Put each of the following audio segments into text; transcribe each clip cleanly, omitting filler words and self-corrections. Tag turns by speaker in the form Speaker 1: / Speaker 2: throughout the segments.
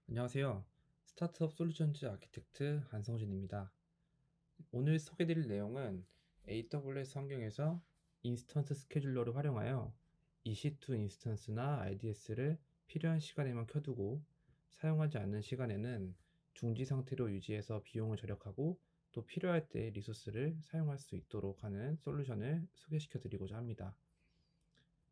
Speaker 1: 안녕하세요. 스타트업 솔루션즈 아키텍트 한성진입니다. 오늘 소개드릴 내용은 AWS 환경에서 인스턴스 스케줄러를 활용하여 EC2 인스턴스나 RDS를 필요한 시간에만 켜두고 사용하지 않는 시간에는 중지 상태로 유지해서 비용을 절약하고 또 필요할 때 리소스를 사용할 수 있도록 하는 솔루션을 소개시켜 드리고자 합니다.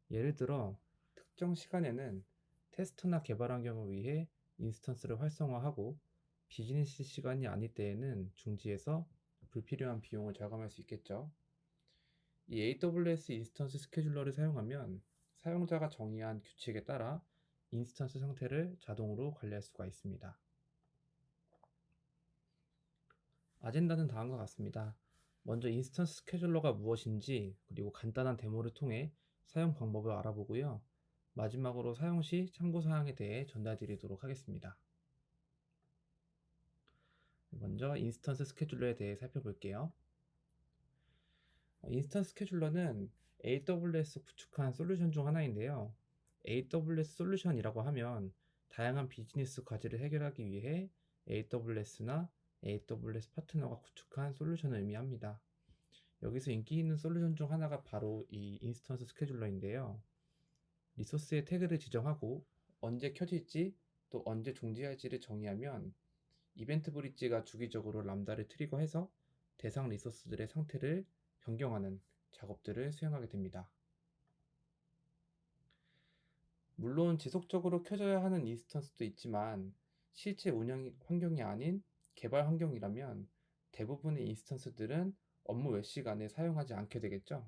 Speaker 1: 예를 들어 특정 시간에는 테스트나 개발 환경을 위해 인스턴스를 활성화하고 비즈니스 시간이 아닐 때에는 중지해서 불필요한 비용을 절감할 수 있겠죠. 이 AWS 인스턴스 스케줄러를 사용하면 사용자가 정의한 규칙에 따라 인스턴스 상태를 자동으로 관리할 수가 있습니다. 아젠다는 다음과 같습니다. 먼저 인스턴스 스케줄러가 무엇인지 그리고 간단한 데모를 통해 사용 방법을 알아보고요. 마지막으로 사용 시 참고사항에 대해 전달드리도록 하겠습니다. 먼저 인스턴스 스케줄러에 대해 살펴볼게요. 인스턴스 스케줄러는 AWS 구축한 솔루션 중 하나인데요. AWS 솔루션이라고 하면 다양한 비즈니스 과제를 해결하기 위해 AWS나 AWS 파트너가 구축한 솔루션을 의미합니다. 여기서 인기 있는 솔루션 중 하나가 바로 이 인스턴스 스케줄러인데요. 리소스의 태그를 지정하고 언제 켜질지 또 언제 종지할지를 정의하면 이벤트 브릿지가 주기적으로 람다를 트리거해서 대상 리소스들의 상태를 변경하는 작업들을 수행하게 됩니다. 물론 지속적으로 켜져야 하는 인스턴스도 있지만 실제 운영 환경이 아닌 개발 환경이라면 대부분의 인스턴스들은 업무 외 시간에 사용하지 않게 되겠죠.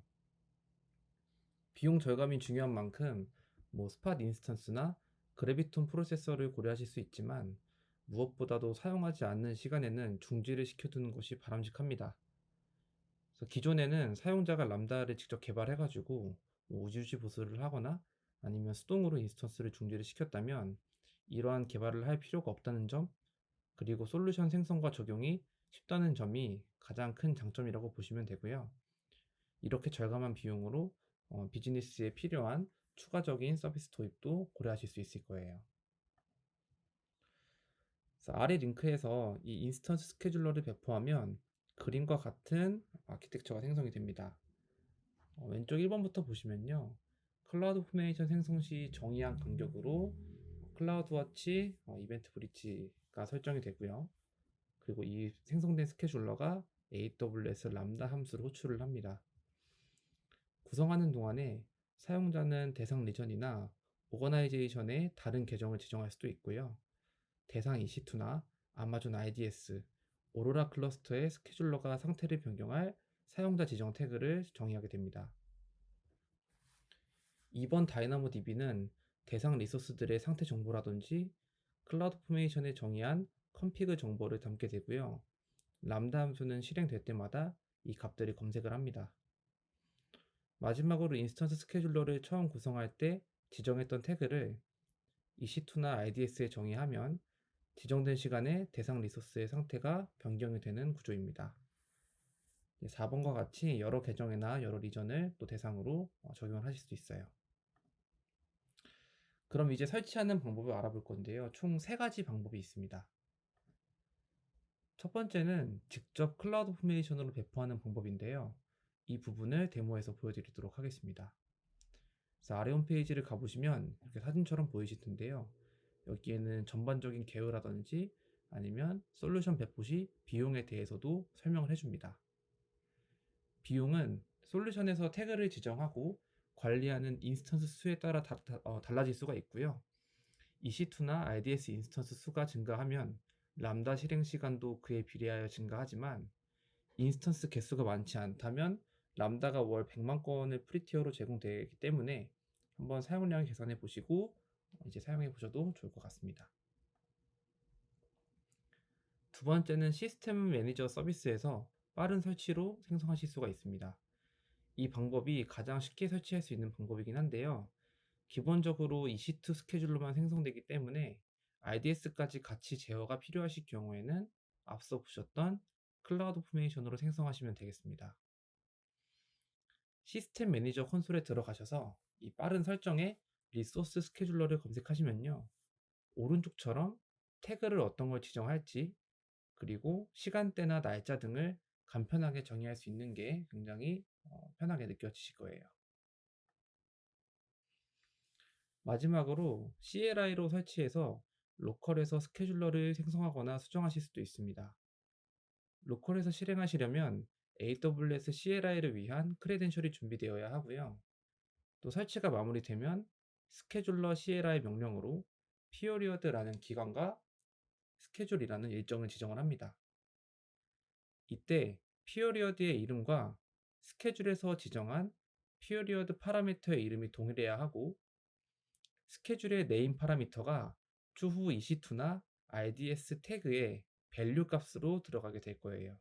Speaker 1: 비용 절감이 중요한 만큼 스팟 인스턴스나 그래비톤 프로세서를 고려하실 수 있지만 무엇보다도 사용하지 않는 시간에는 중지를 시켜두는 것이 바람직합니다. 그래서 기존에는 사용자가 람다를 직접 개발해가지고 우주시 보수를 하거나 아니면 수동으로 인스턴스를 중지를 시켰다면 이러한 개발을 할 필요가 없다는 점, 그리고 솔루션 생성과 적용이 쉽다는 점이 가장 큰 장점이라고 보시면 되고요. 이렇게 절감한 비용으로 비즈니스에 필요한 추가적인 서비스 도입도 고려하실 수 있을 거예요. 그래서 아래 링크에서 이 인스턴스 스케줄러를 배포하면 그림과 같은 아키텍처가 생성이 됩니다. 왼쪽 1번부터 보시면요. 클라우드 포메이션 생성 시 정의한 간격으로 클라우드워치 이벤트 브리치가 설정이 되고요. 그리고 이 생성된 스케줄러가 AWS 람다 함수를 호출을 합니다. 구성하는 동안에 사용자는 대상 리전이나 오거나이제이션의 다른 계정을 지정할 수도 있고요. 대상 EC2나 아마존 RDS, 오로라 클러스터의 스케줄러가 상태를 변경할 사용자 지정 태그를 정의하게 됩니다. 2번 다이나모 DB는 대상 리소스들의 상태 정보라든지 클라우드 포메이션에 정의한 컨피그 정보를 담게 되고요. 람다 함수는 실행될 때마다 이 값들을 검색을 합니다. 마지막으로 인스턴스 스케줄러를 처음 구성할 때 지정했던 태그를 EC2나 RDS에 정의하면 지정된 시간에 대상 리소스의 상태가 변경이 되는 구조입니다. 4번과 같이 여러 계정이나 여러 리전을 또 대상으로 적용을 하실 수 있어요. 그럼 이제 설치하는 방법을 알아볼 건데요. 총 3가지 방법이 있습니다. 첫 번째는 직접 클라우드 포메이션으로 배포하는 방법인데요. 이 부분을 데모에서 보여드리도록 하겠습니다. 그래서 아래 홈페이지를 가보시면 이렇게 사진처럼 보이실 텐데요. 여기에는 전반적인 개요라든지 아니면 솔루션 배포 시 비용에 대해서도 설명을 해줍니다. 비용은 솔루션에서 태그를 지정하고 관리하는 인스턴스 수에 따라 달라질 수가 있고요. EC2나 RDS 인스턴스 수가 증가하면 람다 실행 시간도 그에 비례하여 증가하지만 인스턴스 개수가 많지 않다면 람다가 월 100만 건을 프리티어로 제공되기 때문에 한번 사용량을 계산해 보시고 이제 사용해 보셔도 좋을 것 같습니다. 두 번째는 시스템 매니저 서비스에서 빠른 설치로 생성하실 수가 있습니다. 이 방법이 가장 쉽게 설치할 수 있는 방법이긴 한데요. 기본적으로 EC2 스케줄로만 생성되기 때문에 RDS까지 같이 제어가 필요하실 경우에는 앞서 보셨던 클라우드 포메이션으로 생성하시면 되겠습니다. 시스템 매니저 콘솔에 들어가셔서 이 빠른 설정에 리소스 스케줄러를 검색하시면요. 오른쪽처럼 태그를 어떤 걸 지정할지, 그리고 시간대나 날짜 등을 간편하게 정의할 수 있는 게 굉장히 편하게 느껴지실 거예요. 마지막으로 CLI로 설치해서 로컬에서 스케줄러를 생성하거나 수정하실 수도 있습니다. 로컬에서 실행하시려면 AWS CLI를 위한 크레덴셜이 준비되어야 하고요. 또 설치가 마무리되면 스케줄러 CLI 명령으로 period라는 기간과 스케줄이라는 일정을 지정을 합니다. 이때 period의 이름과 스케줄에서 지정한 period 파라미터의 이름이 동일해야 하고, 스케줄의 네임 파라미터가 추후 EC2나 RDS 태그의 value 값으로 들어가게 될 거예요.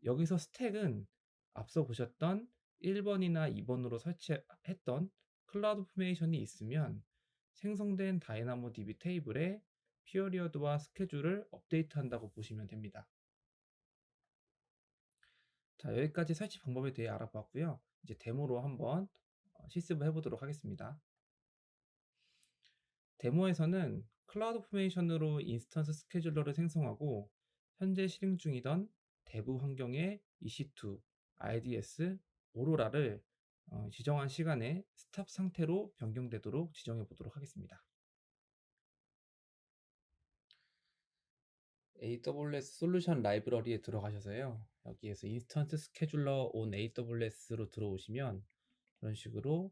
Speaker 1: 여기서 스택은 앞서 보셨던 1번이나 2번으로 설치했던 클라우드 포메이션이 있으면 생성된 다이나모DB 테이블에 피어리어드와 스케줄을 업데이트한다고 보시면 됩니다. 자, 여기까지 설치 방법에 대해 알아봤고요. 이제 데모로 한번 실습을 해보도록 하겠습니다. 데모에서는 클라우드 포메이션으로 인스턴스 스케줄러를 생성하고 현재 실행 중이던 대부 환경의 EC2, RDS, 오로라를 지정한 시간에 스탑 상태로 변경되도록 지정해 보도록 하겠습니다. AWS 솔루션 라이브러리에 들어가셔서요. 여기에서 인스턴스 스케줄러 on AWS로 들어오시면 이런 식으로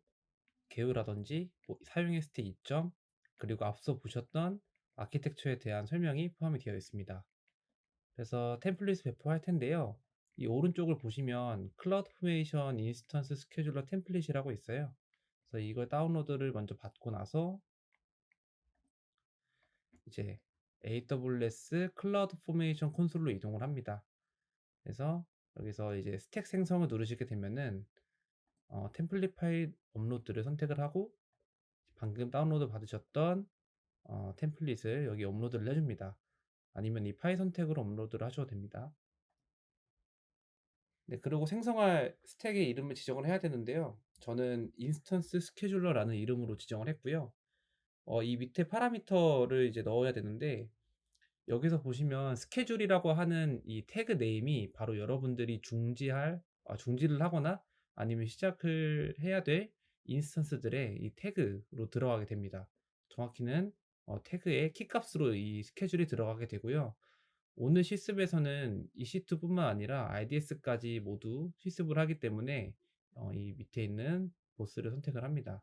Speaker 1: 개요라든지 사용의 스택 이점, 그리고 앞서 보셨던 아키텍처에 대한 설명이 포함이 되어 있습니다. 그래서 템플릿을 배포할 텐데요. 이 오른쪽을 보시면 클라우드 포메이션 인스턴스 스케줄러 템플릿이라고 있어요. 그래서 이걸 다운로드를 먼저 받고 나서 이제 AWS 클라우드 포메이션 콘솔로 이동을 합니다. 그래서 여기서 이제 스택 생성을 누르시게 되면은 템플릿 파일 업로드를 선택을 하고 방금 다운로드 받으셨던 템플릿을 여기 업로드를 해줍니다. 아니면 이 파일 선택으로 업로드를 하셔도 됩니다. 네, 그리고 생성할 스택의 이름을 지정을 해야 되는데요. 저는 인스턴스 스케줄러라는 이름으로 지정을 했고요. 이 밑에 파라미터를 이제 넣어야 되는데, 여기서 보시면 스케줄이라고 하는 이 태그 네임이 바로 여러분들이 중지를 하거나 아니면 시작을 해야 될 인스턴스들의 이 태그로 들어가게 됩니다. 정확히는 태그의 키값으로 이 스케줄이 들어가게 되고요. 오늘 실습에서는 EC2뿐만 아니라 RDS까지 모두 실습을 하기 때문에 이 밑에 있는 보스를 선택을 합니다.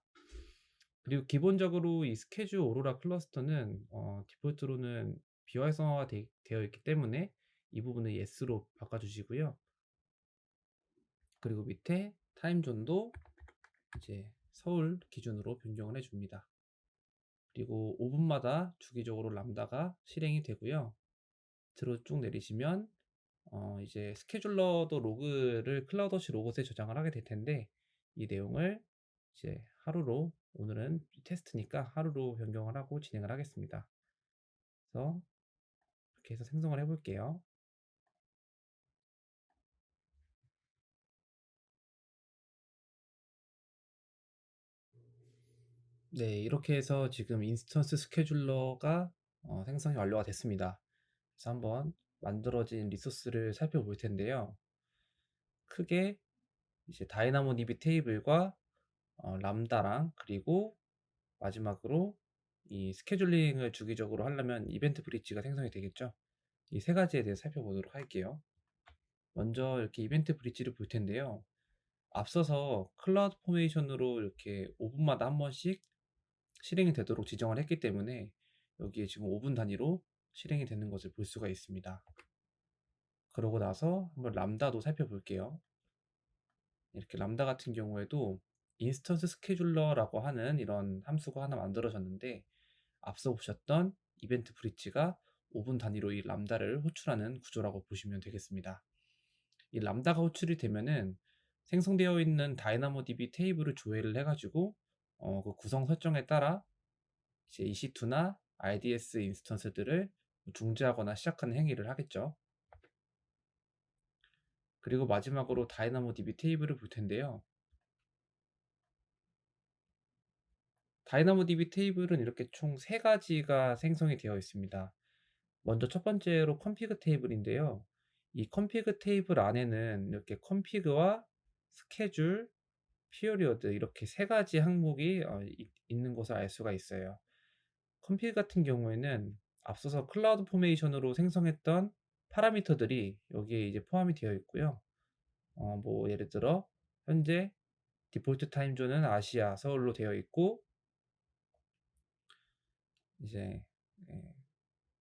Speaker 1: 그리고 기본적으로 이 스케줄 오로라 클러스터는 디폴트로는 비활성화가 되어 있기 때문에 이 부분을 yes로 바꿔주시고요. 그리고 밑에 타임존도 이제 서울 기준으로 변경을 해줍니다. 그리고 5분마다 주기적으로 람다가 실행이 되고요. 밑으로 쭉 내리시면 이제 스케줄러도 로그를 클라우드워치 로봇에 저장을 하게 될 텐데, 이 내용을 이제 하루로, 오늘은 테스트니까 하루로 변경을 하고 진행을 하겠습니다. 그래서 이렇게 해서 생성을 해볼게요. 네, 이렇게 해서 지금 인스턴스 스케줄러가 생성이 완료가 됐습니다. 그래서 한번 만들어진 리소스를 살펴볼 텐데요. 크게 이제 다이나모DB 테이블과 람다랑, 그리고 마지막으로 이 스케줄링을 주기적으로 하려면 이벤트 브릿지가 생성이 되겠죠. 이 세 가지에 대해 살펴보도록 할게요. 먼저 이렇게 이벤트 브릿지를 볼 텐데요. 앞서서 클라우드 포메이션으로 이렇게 5분마다 한 번씩 실행이 되도록 지정을 했기 때문에 여기에 지금 5분 단위로 실행이 되는 것을 볼 수가 있습니다. 그러고 나서 한번 람다도 살펴볼게요. 이렇게 람다 같은 경우에도 인스턴스 스케줄러라고 하는 이런 함수가 하나 만들어졌는데, 앞서 보셨던 이벤트 브릿지가 5분 단위로 이 람다를 호출하는 구조라고 보시면 되겠습니다. 이 람다가 호출이 되면은 생성되어 있는 다이나모DB 테이블을 조회를 해가지고 그 구성 설정에 따라 이제 EC2나 RDS 인스턴스들을 중지하거나 시작하는 행위를 하겠죠. 그리고 마지막으로 다이나모DB 테이블을 볼 텐데요. 다이나모DB 테이블은 이렇게 총 3 가지가 생성이 되어 있습니다. 먼저 첫 번째로 config 테이블인데요. 이 config 테이블 안에는 이렇게 config와 schedule, period 이렇게 3 가지 항목이 있는 것을 알 수가 있어요. config 같은 경우에는 앞서서 클라우드 포메이션으로 생성했던 파라미터들이 여기에 이제 포함이 되어 있고요. 뭐 예를 들어 현재 디폴트 타임존은 아시아 서울로 되어 있고, 이제 예,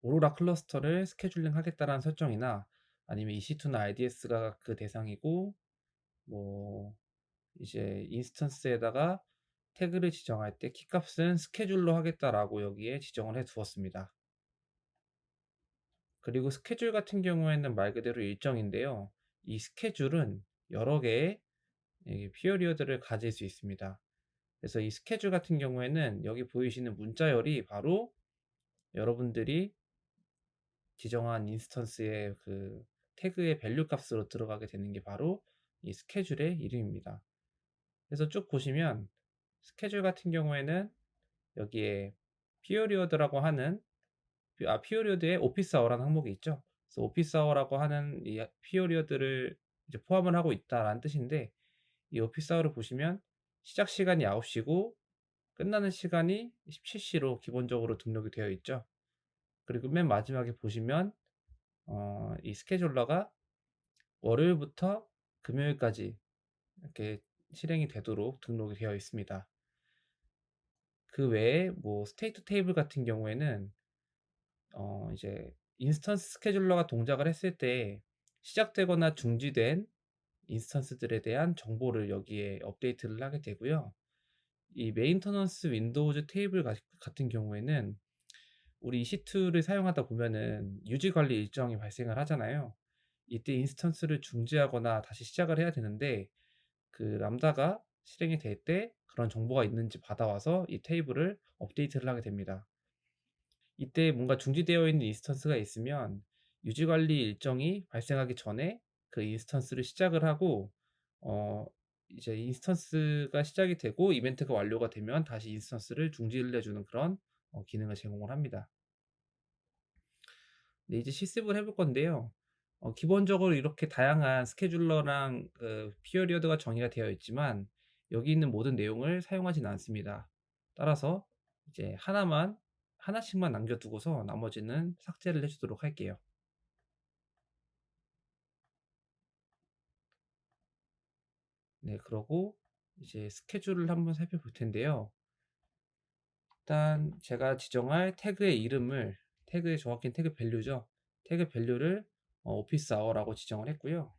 Speaker 1: 오로라 클러스터를 스케줄링 하겠다라는 설정이나, 아니면 EC2나 IDS가 그 대상이고, 뭐 이제 인스턴스에다가 태그를 지정할 때 키값은 스케줄로 하겠다라고 여기에 지정을 해 두었습니다. 그리고 스케줄 같은 경우에는 말 그대로 일정인데요. 이 스케줄은 여러 개의 피어리어드를 가질 수 있습니다. 그래서 이 스케줄 같은 경우에는 여기 보이시는 문자열이 바로 여러분들이 지정한 인스턴스의 그 태그의 밸류 값으로 들어가게 되는 게 바로 이 스케줄의 이름입니다. 그래서 쭉 보시면 스케줄 같은 경우에는 여기에 피어리어드라고 하는 피어리어드에 오피스 아워라는 항목이 있죠. 그래서 오피스 아워라고 하는 이 피어리어드를 이제 포함을 하고 있다라는 뜻인데, 이 오피스 아워를 보시면 시작 시간이 9시고 끝나는 시간이 17시로 기본적으로 등록이 되어 있죠. 그리고 맨 마지막에 보시면 이 스케줄러가 월요일부터 금요일까지 이렇게 실행이 되도록 등록이 되어 있습니다. 그 외에 뭐 스테이트 테이블 같은 경우에는 이제 인스턴스 스케줄러가 동작을 했을 때 시작되거나 중지된 인스턴스들에 대한 정보를 여기에 업데이트를 하게 되고요. 이 메인터넌스 윈도우즈 테이블 같은 경우에는 우리 EC2를 사용하다 보면은 유지 관리 일정이 발생을 하잖아요. 이때 인스턴스를 중지하거나 다시 시작을 해야 되는데, 그 람다가 실행이 될 때 그런 정보가 있는지 받아와서 이 테이블을 업데이트를 하게 됩니다. 이때 뭔가 중지되어 있는 인스턴스가 있으면 유지 관리 일정이 발생하기 전에 그 인스턴스를 시작을 하고, 어 이제 인스턴스가 시작이 되고 이벤트가 완료가 되면 다시 인스턴스를 중지를 해주는 그런 기능을 제공을 합니다. 네, 이제 실습을 해볼 건데요. 기본적으로 이렇게 다양한 스케줄러랑 피어리어드가 정의가 되어 있지만 여기 있는 모든 내용을 사용하지는 않습니다. 따라서 이제 하나씩만 남겨두고서 나머지는 삭제를 해주도록 할게요. 네, 그러고 이제 스케줄을 한번 살펴볼 텐데요. 일단 제가 지정할 태그의 이름을, 태그의 정확히 태그 밸류죠. 태그 밸류를 오피스 아워라고 지정을 했고요.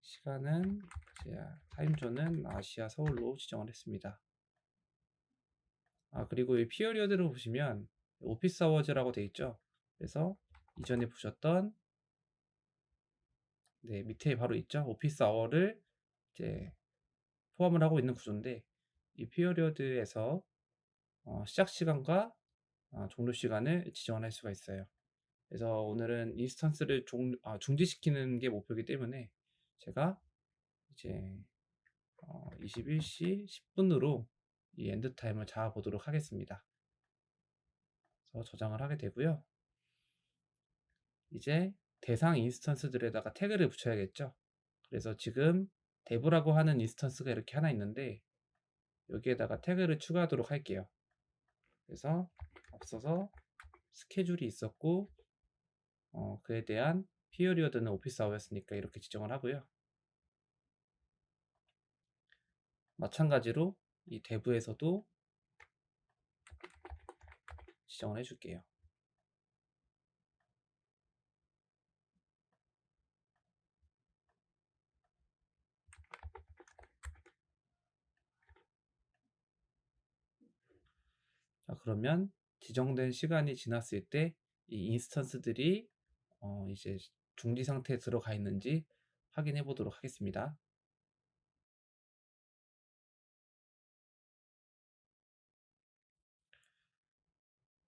Speaker 1: 시간은 타임존은 아시아 서울로 지정을 했습니다. 그리고 이 피어리어드를 보시면 오피스 아워즈라고 되어 있죠. 그래서 이전에 보셨던 밑에 바로 있죠. 오피스 아워를 이제 포함을 하고 있는 구조인데, 이 피어리어드에서 시작 시간과 종료 시간을 지정을 할 수가 있어요. 그래서 오늘은 인스턴스를 중지시키는 게 목표이기 때문에 제가 이제 21시 10분으로 이 엔드 타임을 잡아 보도록 하겠습니다. 그래서 저장을 하게 되고요. 이제 대상 인스턴스들에다가 태그를 붙여야겠죠. 그래서 지금 dev라고 하는 인스턴스가 이렇게 하나 있는데 여기에다가 태그를 추가하도록 할게요. 그래서 앞서서 스케줄이 있었고 그에 대한 피어리어드는 오피스 아워였으니까 이렇게 지정을 하고요. 마찬가지로 이 dev에서도 지정을 해줄게요. 자, 그러면 지정된 시간이 지났을 때 이 인스턴스들이 이제 중지 상태에 들어가 있는지 확인해 보도록 하겠습니다.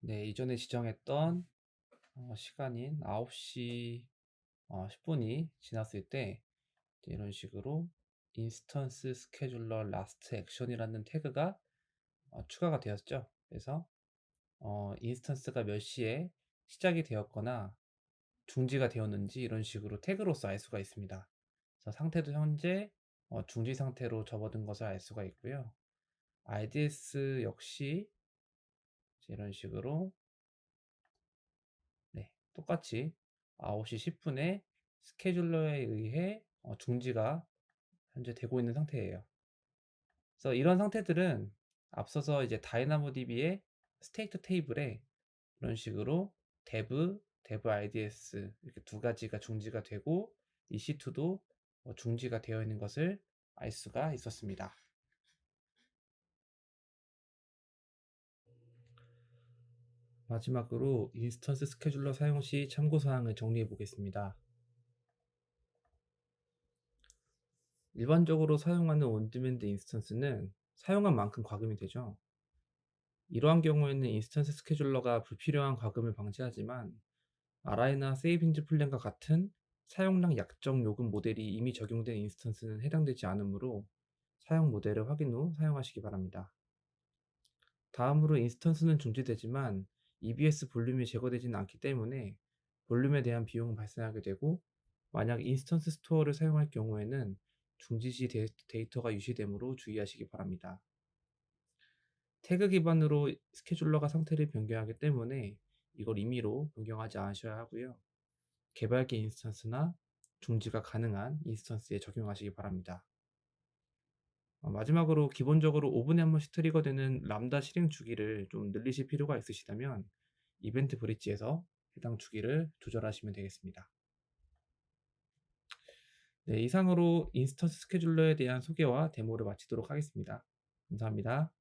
Speaker 1: 네, 이전에 지정했던 시간인 9시 10분이 지났을 때 이런 식으로 인스턴스 스케줄러 라스트 액션이라는 태그가 추가가 되었죠. 그래서 인스턴스가 몇 시에 시작이 되었거나 중지가 되었는지 이런 식으로 태그로서 알 수가 있습니다. 그래서 상태도 현재 중지 상태로 접어든 것을 알 수가 있고요. RDS 역시 이런 식으로 네, 똑같이 9시 10분에 스케줄러에 의해 중지가 현재 되고 있는 상태예요. 그래서 이런 상태들은 앞서서 이제 다이나모DB의 스테이트 테이블에 이런 식으로 dev RDS 이렇게 두 가지가 중지가 되고 EC2도 중지가 되어 있는 것을 알 수가 있었습니다. 마지막으로 인스턴스 스케줄러 사용 시 참고사항을 정리해 보겠습니다. 일반적으로 사용하는 온디맨드 인스턴스는 사용한 만큼 과금이 되죠. 이러한 경우에는 인스턴스 스케줄러가 불필요한 과금을 방지하지만 RI나 세이빙즈 플랜과 같은 사용량 약정 요금 모델이 이미 적용된 인스턴스는 해당되지 않으므로 사용 모델을 확인 후 사용하시기 바랍니다. 다음으로 인스턴스는 중지되지만 EBS 볼륨이 제거되지는 않기 때문에 볼륨에 대한 비용은 발생하게 되고, 만약 인스턴스 스토어를 사용할 경우에는 중지 시 데이터가 유실되므로 주의하시기 바랍니다. 태그 기반으로 스케줄러가 상태를 변경하기 때문에 이걸 임의로 변경하지 않으셔야 하고요. 개발기 인스턴스나 중지가 가능한 인스턴스에 적용하시기 바랍니다. 마지막으로 기본적으로 5분에 한 번씩 트리거되는 람다 실행 주기를 좀 늘리실 필요가 있으시다면 이벤트 브릿지에서 해당 주기를 조절하시면 되겠습니다. 네, 이상으로 인스턴스 스케줄러에 대한 소개와 데모를 마치도록 하겠습니다. 감사합니다.